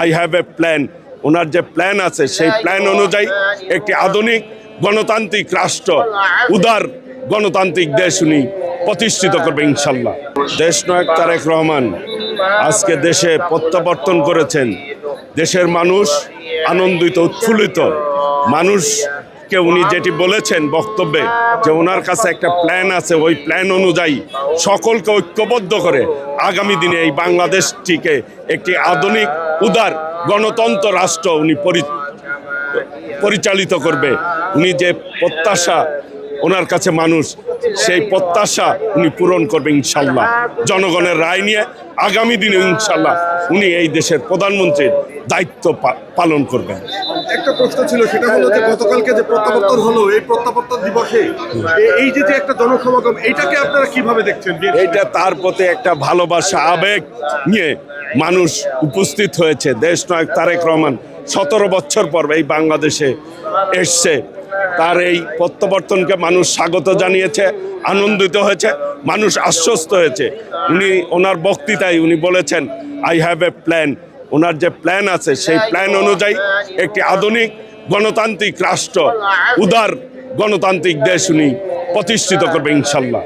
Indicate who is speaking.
Speaker 1: I have a plan. ওনার যে plan আছে সেই প্ল্যান অনুযায়ী একটি আধুনিক গণতান্ত্রিক রাষ্ট্র, উদার গণতান্ত্রিক দেশ উনি প্রতিষ্ঠিত করবে ইনশাল্লাহ। দেশনায়ক তারেক রহমান আজকে দেশে প্রত্যাবর্তন করেছেন। দেশের মানুষ আনন্দিত, উৎফুল্লিত। মানুষকে উনি যেটি বলেছেন বক্তব্যে যে ওনার কাছে একটা প্ল্যান আছে, ওই প্ল্যান অনুযায়ী সকলকে ঐক্যবদ্ধ করে আগামী দিনে এই বাংলাদেশটিকে একটি আধুনিক উদার গণতন্ত্র রাষ্ট্র উনি পরিচালিত করবে। উনি যে প্রত্যাশা ওনার কাছে মানুষ, সেই প্রত্যাশা উনি পূরণ করবে ইনশাল্লাহ। জনগণের রায় নিয়ে আগামী দিনে ইনশাল্লাহ উনি এই দেশের প্রধানমন্ত্রীর দায়িত্ব পালন করবেন।
Speaker 2: একটা প্রশ্ন ছিল, সেটা হলো যে গতকালকে যে প্রত্যাবর্তন হলো, এই প্রত্যাবর্তন দিবসে এই যে একটা জনসমাগম, এইটাকে আপনারা কিভাবে দেখছেন?
Speaker 1: এইটা তার প্রতি একটা ভালোবাসা, আবেগ নিয়ে মানুষ উপস্থিত হয়েছে। দেশনায়ক তারেক রহমান 17 বছর পর এই বাংলাদেশে এসছে। তার এই প্রত্যাবর্তনকে মানুষ স্বাগত জানিয়েছে, আনন্দিত হয়েছে, মানুষ আশ্বস্ত হয়েছে। উনি ওনার বক্তৃতায় উনি বলেছেন আই হ্যাভ এ প্ল্যান। ওনার যে প্ল্যান আছে সেই প্ল্যান অনুযায়ী একটি আধুনিক গণতান্ত্রিক রাষ্ট্র, উদার গণতান্ত্রিক দেশ উনি প্রতিষ্ঠিত করবে ইনশাল্লাহ।